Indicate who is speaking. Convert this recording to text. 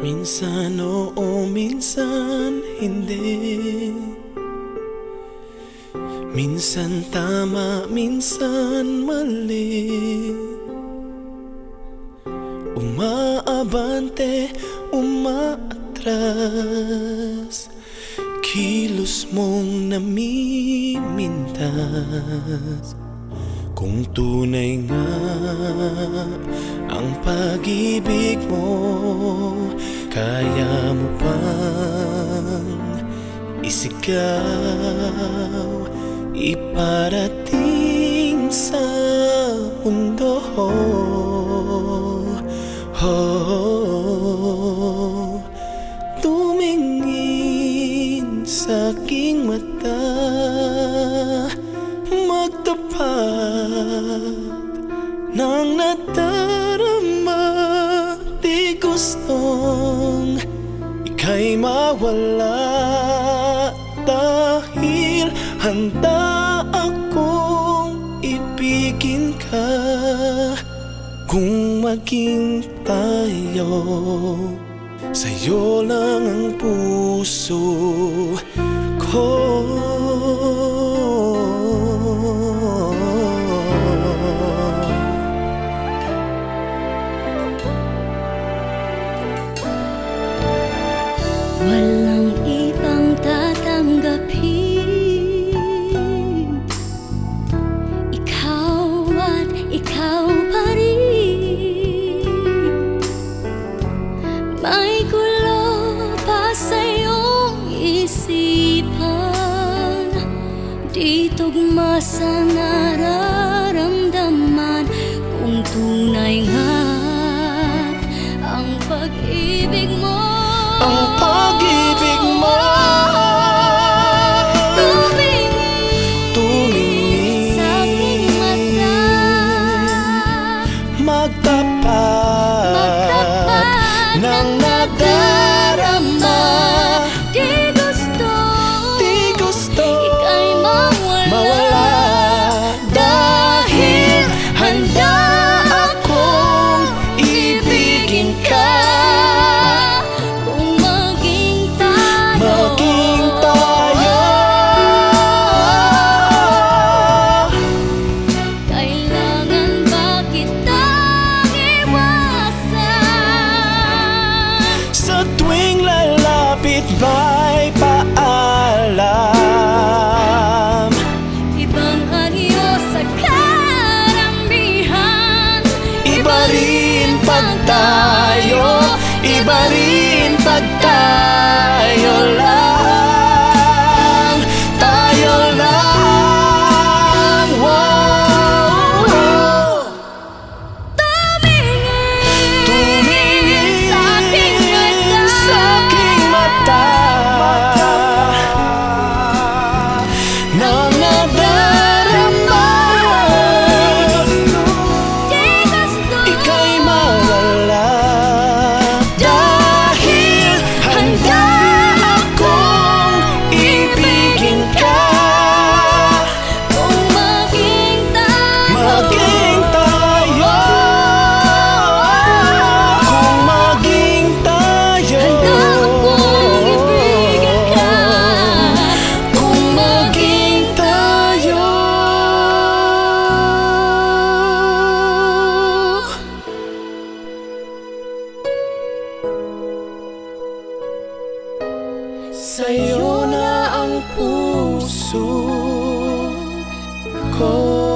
Speaker 1: Minsan oo, minsan hindi. Minsan tama, minsan mali. Umaabante, umaatras, kilos mong namimintas. Kung tunay nga ang pag-ibig mo, kaya mo pang isigaw, iparating sa mundo. Tumingin sa aking mata, magtapat ng nadarama. Di gustong ika'y mawala, dahil handa akong ibigin ka. Kung maging tayo, sa'yo lang ang puso ko.
Speaker 2: Walang ibang tatanggapin, ikaw at ikaw pa rin. May gulo pa sa iyong isipan, di tugma sa nararamdaman. Kung tunay nga ang pag-ibig mo,
Speaker 1: ang pag-ibig mo, tumingin
Speaker 2: sa aking mata,
Speaker 1: magtapat ng nadarama.
Speaker 2: Di gusto ika'y
Speaker 1: mawala, dahil handa akong ibigin ka.
Speaker 2: Kung maging tayo, kailangan ba kitang iwasan?
Speaker 1: Sa tuwing lalapit ba'y paalam?
Speaker 2: Ibang anyo sa karamihan,
Speaker 1: Iba rin pag tayo, iba rin pag tayo lang, tayo lang. Wow. Tumingin
Speaker 2: sa aking
Speaker 1: mata, nang nadarama. Ika'y mawala, dahil handa akong ibigin ka.
Speaker 2: Kung maging
Speaker 1: tayo, kung maging tayo,
Speaker 2: handa akong ibigin ka.
Speaker 1: kung maging tayo. Sa'yo na ang puso ko.